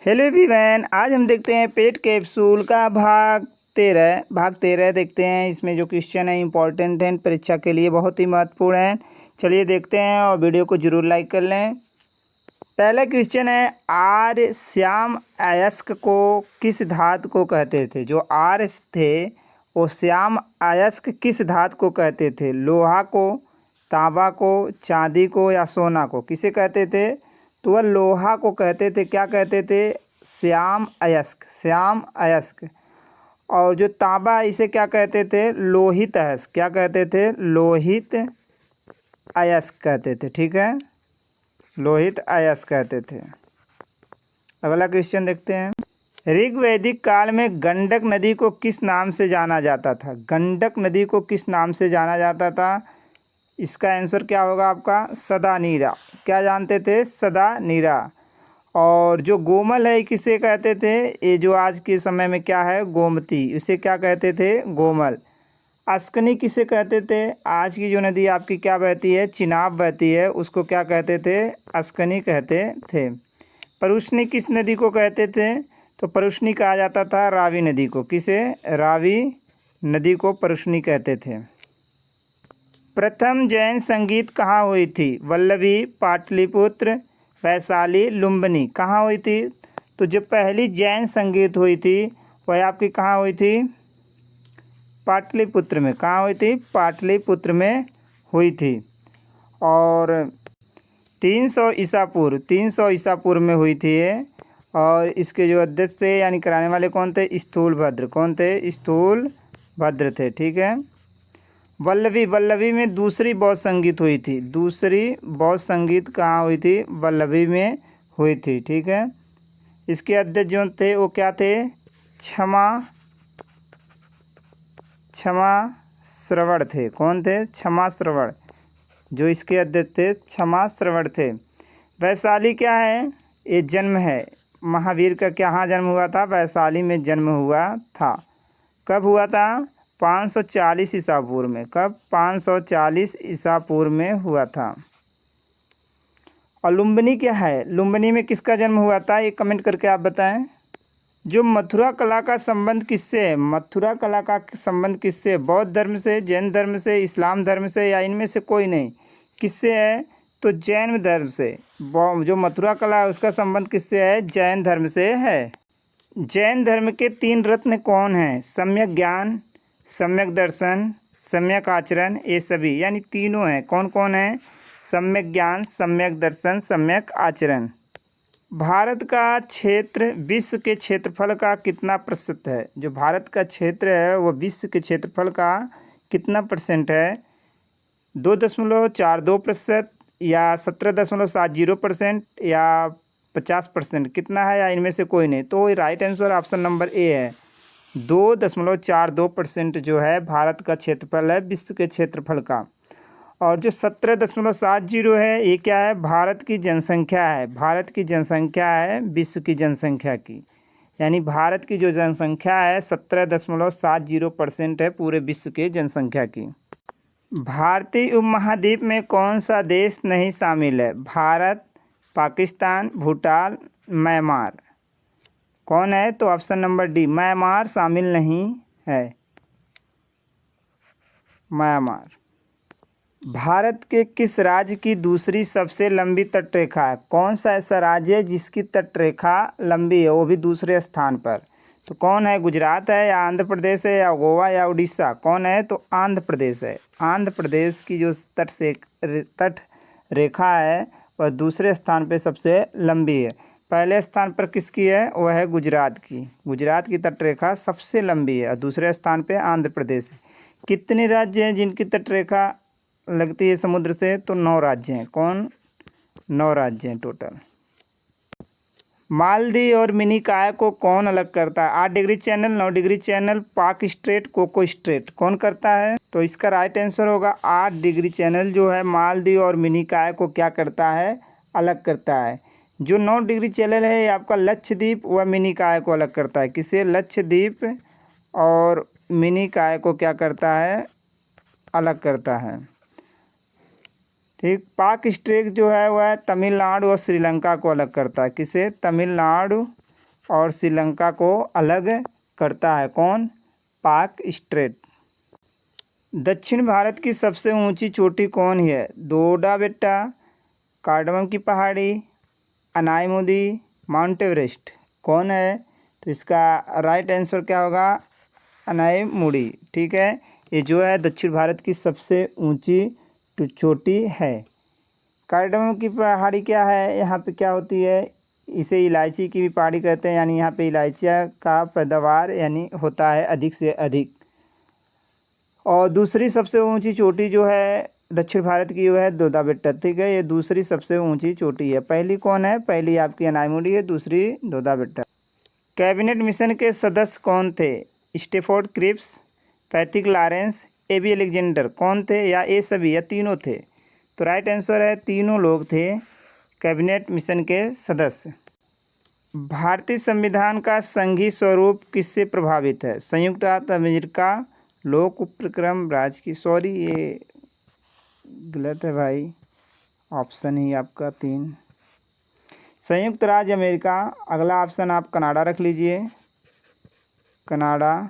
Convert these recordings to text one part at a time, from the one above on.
Hello everyone, आज हम देखते हैं पेट कैप्सूल का भाग तेरह देखते हैं। इसमें जो क्वेश्चन है इंपॉर्टेंट है, परीक्षा के लिए बहुत ही महत्वपूर्ण है। चलिए देखते हैं और वीडियो को जरूर लाइक कर लें। पहला क्वेश्चन है, आर्य श्याम अयस्क को किस धातु को कहते थे? जो आर्य थे वो श्याम अयस्क किस धातु को कहते थे? लोहा को, तांबा को, चांदी को या सोना को? किसे कहते थे? तो वह लोहा को कहते थे। क्या कहते थे? श्याम अयस्क, श्याम अयस्क। और जो तांबा, इसे क्या कहते थे? लोहित अयस्क। क्या कहते थे? लोहित अयस्क कहते थे। ठीक है, लोहित अयस्क कहते थे। अगला क्वेश्चन देखते हैं। ऋग वैदिक काल में गंडक नदी को किस नाम से जाना जाता था? गंडक नदी को किस नाम से जाना जाता था? इसका आंसर क्या होगा आपका? सदा नीरा। क्या जानते थे? सदा नीरा। और जो गोमल है किसे कहते थे? ये जो आज के समय में क्या है, गोमती, उसे क्या कहते थे? गोमल। अस्कनी किसे कहते थे? आज की जो नदी आपकी क्या बहती है, चिनाब बहती है, उसको क्या कहते थे? अस्कनी कहते थे। परुष्णी किस नदी को कहते थे? तो परुष्णी कहा जाता था रावी नदी को। किसे? रावी नदी को परुष्णी कहते थे। प्रथम जैन संगीत कहाँ हुई थी? वल्लभी, पाटलिपुत्र, वैशाली, लुम्बिनी। कहाँ हुई थी? तो जो पहली जैन संगीत हुई थी वह आपकी कहाँ हुई थी? पाटलिपुत्र में। कहाँ हुई थी? पाटलिपुत्र में हुई थी। और 300 ईसा पूर्व में हुई थी ये। और इसके जो अध्यक्ष थे यानी कराने वाले कौन थे? स्थूलभद्र। कौन थे? स्थूलभद्र थे। ठीक है। वल्लभी में दूसरी बौद्ध संगीत हुई थी। दूसरी बौद्ध संगीत कहाँ हुई थी? वल्लभी में हुई थी। ठीक है। इसके अध्यक्ष जो थे वो क्या थे? क्षमा श्रवण थे। कौन थे? क्षमा श्रवण। जो इसके अध्यक्ष थे क्षमा श्रवण थे। वैशाली क्या है? ये जन्म है महावीर का। कहाँ जन्म हुआ था? वैशाली में जन्म हुआ था। कब हुआ था? 540 ईसा पूर्व में। कब? 540 ईसा पूर्व में हुआ था। और लुम्बिनी क्या है? लुम्बिनी में किसका जन्म हुआ था? ये कमेंट करके आप बताएं। जो मथुरा कला का संबंध किससे है? मथुरा कला का संबंध किससे? बौद्ध धर्म से, जैन धर्म से, इस्लाम धर्म से, या इनमें से कोई नहीं? किससे है? तो जैन धर्म से। जो मथुरा कला है उसका संबंध किससे है? जैन धर्म से है। जैन धर्म के 3 रत्न कौन हैं? सम्यक ज्ञान, सम्यक दर्शन, सम्यक आचरण। ये सभी यानी तीनों हैं। कौन कौन है? सम्यक ज्ञान, सम्यक दर्शन, सम्यक आचरण। भारत का क्षेत्र विश्व के क्षेत्रफल का कितना प्रतिशत है? जो भारत का क्षेत्र है वो विश्व के क्षेत्रफल का कितना परसेंट है? 2.42% या 17.70% या 50%? कितना है या इनमें से कोई नहीं? तो right answer option number A है। 2.42% जो है भारत का क्षेत्रफल है विश्व के क्षेत्रफल का। और जो 17.70 है ये क्या है? भारत की जनसंख्या है। भारत की जनसंख्या है विश्व की जनसंख्या की। यानी भारत की जो जनसंख्या है 17.70% है पूरे विश्व के जनसंख्या की। भारतीय उपमहाद्वीप में कौन सा देश नहीं शामिल है? भारत, पाकिस्तान, भूटान, म्यांमार। कौन है? तो ऑप्शन नंबर डी, म्यांमार शामिल नहीं है। म्यांमार। भारत के किस राज्य की दूसरी सबसे लंबी तटरेखा है? कौन सा ऐसा राज्य है जिसकी तटरेखा लंबी है, वो भी दूसरे स्थान पर? तो कौन है? गुजरात है या आंध्र प्रदेश है या गोवा या उड़ीसा? कौन है? तो आंध्र प्रदेश है। आंध्र प्रदेश की जो तट रेखा है वह दूसरे स्थान पर सबसे लंबी है। पहले स्थान पर किसकी है? वह है गुजरात की। गुजरात की तटरेखा सबसे लंबी है और दूसरे स्थान पर आंध्र प्रदेश है। कितने राज्य हैं जिनकी तटरेखा लगती है समुद्र से? तो 9 राज्य हैं। कौन? 9 राज्य हैं टोटल। मालदीव और मिनिकॉय को कौन अलग करता है? 8 डिग्री चैनल, 9 डिग्री चैनल, पाक स्ट्रेट, कोको स्ट्रेट। कौन करता है? तो इसका राइट आंसर होगा 8 डिग्री चैनल जो है मालदीव और मिनिकॉय को क्या करता है? अलग करता है। जो 9 डिग्री चैनल है ये आपका लक्षद्वीप व मिनिकॉय को अलग करता है। किसे? लक्षद्वीप और मिनिकॉय को क्या करता है? अलग करता है। ठीक। पाक स्ट्रेट जो है वह तमिलनाडु और श्रीलंका को अलग करता है। किसे? तमिलनाडु और श्रीलंका को अलग करता है? कौन? पाक स्ट्रेट। दक्षिण भारत की सबसे ऊंची चोटी कौन है? डोडा बेट्टा, कार्डमम की पहाड़ी, अनाईमुदी, माउंट एवरेस्ट। कौन है? तो इसका राइट आंसर क्या होगा? अनाईमुदी। ठीक है, ये जो है दक्षिण भारत की सबसे ऊंची चोटी है। कार्डमम की पहाड़ी क्या है? यहाँ पे क्या होती है? इसे इलायची की भी पहाड़ी कहते हैं, यानी यहाँ पे इलायचियाँ का पैदावार यानी होता है अधिक से अधिक। और दूसरी सबसे ऊंची चोटी जो है दक्षिण भारत की वो है डोडा बेट्टा। ठीक है, ये दूसरी सबसे ऊंची चोटी है। पहली कौन है? पहली आपकी अनाईमुदी है, दूसरी डोडा बेट्टा। कैबिनेट मिशन के सदस्य कौन थे? Stafford Cripps, Pethick Lawrence, A B Alexander. कौन थे? या ये सभी या तीनों थे? तो राइट आंसर है तीनों लोग थे कैबिनेट मिशन के सदस्य। भारतीय संविधान का संघीय स्वरूप किससे प्रभावित है? संयुक्त राज्य अमेरिका, लोक उपक्रम, राज की। सॉरी, ये गलत है भाई, ऑप्शन ही आपका 3 संयुक्त राज्य अमेरिका। अगला ऑप्शन आप कनाडा रख लीजिए, कनाडा।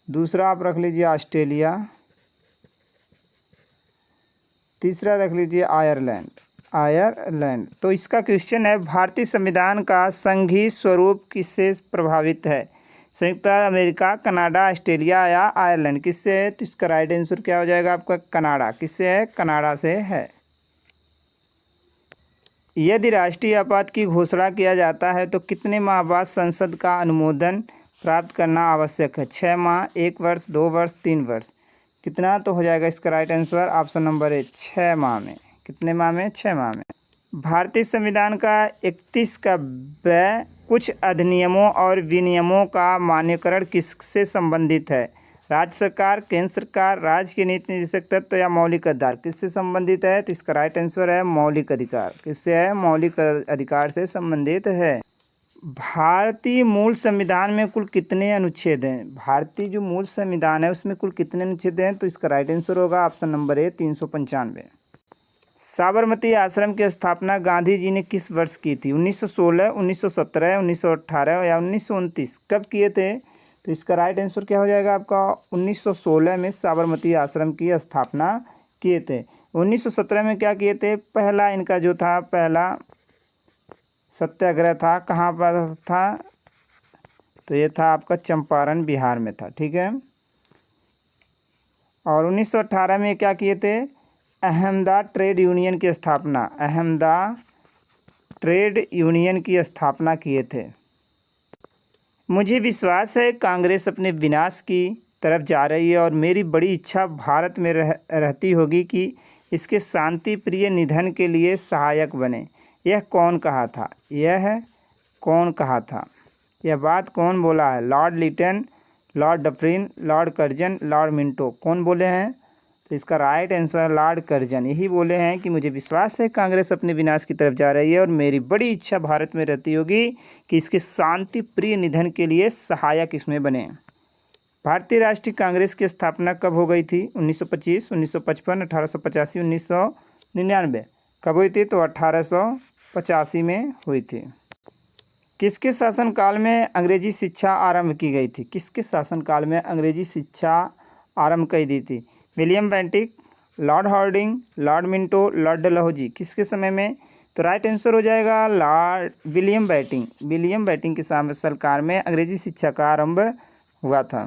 दूसरा आप रख लीजिए ऑस्ट्रेलिया, तीसरा रख लीजिए आयरलैंड, आयरलैंड। तो इसका क्वेश्चन है भारतीय संविधान का संघीय स्वरूप किससे प्रभावित है? संयुक्त राज्य अमेरिका, कनाडा, ऑस्ट्रेलिया या आयरलैंड। किससे है? तो इसका राइट आंसर क्या हो जाएगा आपका? कनाडा। किससे है? कनाडा से है। यदि राष्ट्रीय आपात की घोषणा किया जाता है तो कितने माह बाद संसद का अनुमोदन प्राप्त करना आवश्यक है? 6 माह, 1 वर्ष, 2 वर्ष, 3 वर्ष। कितना तो हो जाएगा इसका right answer? Option number A, 6 माह में। कितने माह में? 6 माह में। भारतीय संविधान का 31 का ब कुछ अधिनियमों और विनियमों का मान्यकरण किससे संबंधित है? राज्य सरकार, केंद्र सरकार, राज्य के नीति निर्देशक तत्व या मौलिक अधिकार। किससे संबंधित है? तो इसका राइट आंसर है मौलिक अधिकार। किससे है? मौलिक अधिकार से संबंधित है। भारतीय मूल संविधान में कुल कितने अनुच्छेद हैं? भारतीय जो मूल संविधान है उसमें कुल कितने अनुच्छेद हैं? तो इसका राइट आंसर होगा ऑप्शन नंबर ए, 395। साबरमती आश्रम की स्थापना गांधी जी ने किस वर्ष की थी? 1916, 1917, 1918 या 1929। कब किए थे? तो इसका राइट आंसर क्या हो जाएगा आपका? 1916 में साबरमती आश्रम की स्थापना किए थे। 1917 में क्या किए थे? पहला इनका जो था, पहला सत्याग्रह था, कहाँ पर था? तो ये था आपका चंपारण, बिहार में था। ठीक है, और 1918 में क्या किए थे? अहमदाबाद ट्रेड यूनियन की स्थापना, अहमदाबाद ट्रेड यूनियन की स्थापना किए थे। मुझे विश्वास है कांग्रेस अपने विनाश की तरफ जा रही है और मेरी बड़ी इच्छा भारत में रहती होगी कि इसके शांति प्रिय निधन के लिए सहायक बने। यह कौन कहा था? यह कौन कहा था? यह बात कौन बोला है? Lord Lytton, Lord Dufferin, Lord Curzon, Lord Minto. कौन बोले हैं? तो इसका राइट आंसर लॉर्ड कर्जन। यही बोले हैं कि मुझे विश्वास है कांग्रेस अपने विनाश की तरफ जा रही है और मेरी बड़ी इच्छा भारत में रहती होगी कि इसके शांति प्रिय निधन के लिए सहायक इसमें बने। भारतीय राष्ट्रीय कांग्रेस की स्थापना कब हो गई थी? 1925, 1955, 1885, 1999। कब हुई थी? तो 1885 में हुई थी। किसके शासनकाल में अंग्रेजी शिक्षा आरंभ की गई थी? किसके शासनकाल में अंग्रेजी शिक्षा आरंभ कर दी थी? William Bentinck, Lord Hardinge, Lord Minto, Lord Dalhousie. किसके समय में? तो राइट आंसर हो जाएगा Lord William Bentinck. William Bentinck के शासनकाल में अंग्रेजी शिक्षा का आरंभ हुआ था।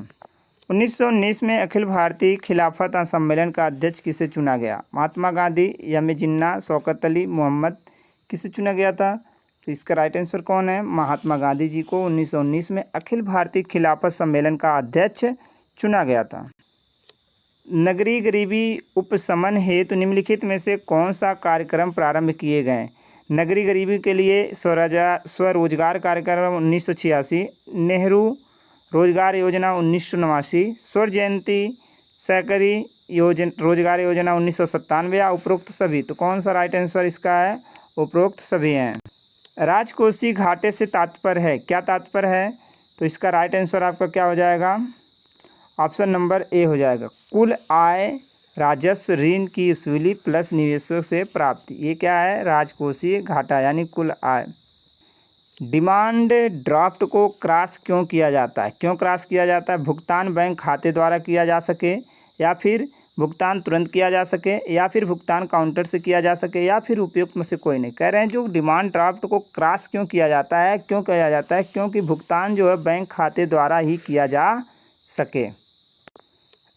1919 में अखिल भारतीय खिलाफत सम्मेलन का अध्यक्ष किसे चुना गया? महात्मा गांधी, एम जिन्ना, शौकत अली, मोहम्मद। किसे चुना गया था? तो इसका राइट आंसर कौन है? महात्मा गांधी जी को 1919 में अखिल भारतीय खिलाफत सम्मेलन का अध्यक्ष चुना गया था। नगरीय गरीबी उपशमन हेतु निम्नलिखित में से कौन सा कार्यक्रम प्रारंभ किए गए? नगरीय गरीबी के लिए स्वरोजगार कार्यक्रम 1986, नेहरू रोजगार योजना 1989, स्वर्ण जयंती सहकारी रोजगार योजना 1997 या उपरोक्त सभी। तो कौन सा राइट आंसर इसका है? उपरोक्त सभी हैं। राजकोषीय घाटे से तात्पर्य है, क्या तात्पर्य है? तो इसका राइट आंसर आपका क्या हो जाएगा? ऑप्शन नंबर ए हो जाएगा, कुल आय, राजस्व, ऋण की वसूली प्लस निवेशों से प्राप्ति। ये क्या है? राजकोषीय घाटा यानी कुल आय। डिमांड ड्राफ्ट को क्रॉस क्यों किया जाता है? क्यों क्रॉस किया जाता है? भुगतान बैंक खाते द्वारा किया जा सके, या फिर भुगतान तुरंत किया जा सके, या फिर भुगतान काउंटर से किया जा सके, या फिर उपयुक्त में से कोई नहीं। कह रहे हैं जो डिमांड ड्राफ्ट को क्रॉस क्यों किया जाता है? क्यों किया जाता है? क्योंकि भुगतान जो है बैंक खाते द्वारा ही किया जा सके।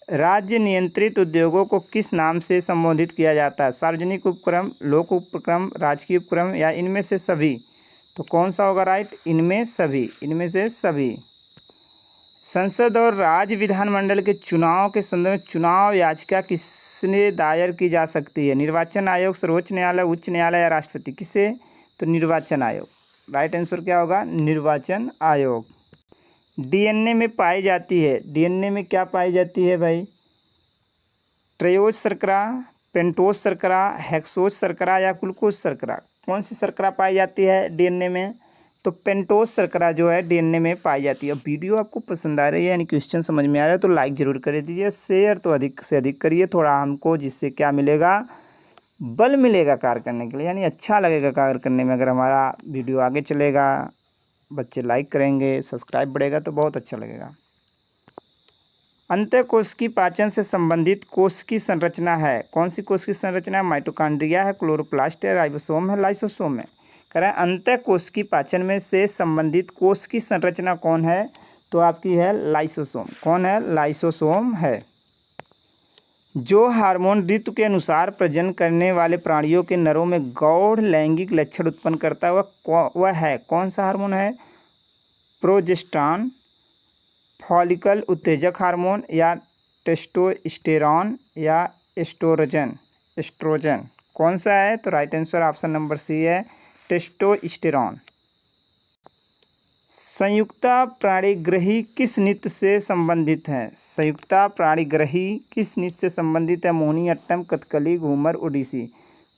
राज्य नियंत्रित उद्योगों को किस नाम से संबोधित किया जाता है? सार्वजनिक उपक्रम, लोक उपक्रम, राजकीय उपक्रम, या इनमें से सभी? तो कौन सा होगा राइट? इनमें सभी, इनमें से सभी। संसद और राज्य विधानमंडल के चुनाव के संदर्भ में चुनाव याचिका किसने दायर की जा सकती है? निर्वाचन आयोग, सर्वोच्च न्यायालय, उच्च न्यायालय, या राष्ट्रपति? किसे? तो निर्वाचन आयोग। राइट आंसर क्या होगा? निर्वाचन आयोग। डीएनए में पाई जाती है, डीएनए में क्या पाई जाती है भाई? ट्रेयोज शर्करा, पेंटोज शर्करा, हेक्सोज शर्करा, या ग्लूकोज शर्करा? कौन सी शर्करा पाई जाती है डीएनए में? तो पेंटोज शर्करा जो है डीएनए में पाई जाती है। वीडियो आपको पसंद आ रही है, यानी क्वेश्चन समझ में आ रहा है, तो लाइक ज़रूर कर दीजिए, शेयर तो अधिक से अधिक करिए थोड़ा हमको, जिससे क्या मिलेगा? बल मिलेगा कार्य करने के लिए, यानी अच्छा लगेगा कार्य करने में। अगर हमारा वीडियो आगे चलेगा, बच्चे लाइक करेंगे, सब्सक्राइब बढ़ेगा, तो बहुत अच्छा लगेगा। अंतःकोशिकी पाचन से संबंधित कोशिकी संरचना है? कौन सी कोशिकी संरचना है? माइटोकॉन्ड्रिया है, क्लोरोप्लास्ट है, राइबोसोम है, लाइसोसोम है? कह रहे हैं अंतःकोशिकी पाचन में से संबंधित कोशिकी संरचना कौन है? तो आपकी है लाइसोसोम। कौन है? लाइसोसोम है। जो हार्मोन ऋतु के अनुसार प्रजनन करने वाले प्राणियों के नरों में गौण लैंगिक लक्षण उत्पन्न करता है, वह है कौन सा हार्मोन है? प्रोजेस्टेरॉन, फॉलिकल उत्तेजक हार्मोन, या टेस्टोस्टेरॉन, या एस्ट्रोजन? कौन सा है? तो right answer option number C है, टेस्टोस्टेरॉन। संयुक्ता प्राणिग्रही किस नृत्य से संबंधित है? संयुक्ता प्राणिग्रही किस नृत्य से संबंधित है? मोहिनीअट्टम, कथकली, घूमर, ओडिसी?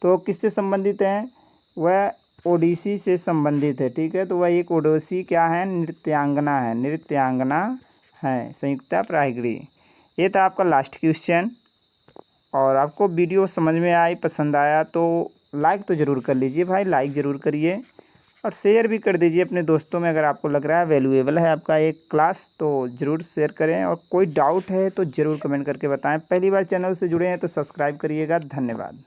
तो किससे संबंधित है? वह ओडिसी से संबंधित है। ठीक है, तो वह एक ओडिसी क्या है? नृत्यांगना है, नृत्यांगना है संयुक्ता प्राणिग्रही। ये था आपका लास्ट क्वेश्चन, और आपको वीडियो समझ में आई, पसंद आया तो लाइक तो ज़रूर कर लीजिए भाई, लाइक ज़रूर करिए, और शेयर भी कर दीजिए अपने दोस्तों में। अगर आपको लग रहा है वैल्यूएबल है आपका एक क्लास, तो ज़रूर शेयर करें, और कोई डाउट है तो ज़रूर कमेंट करके बताएं। पहली बार चैनल से जुड़े हैं तो सब्सक्राइब करिएगा। धन्यवाद।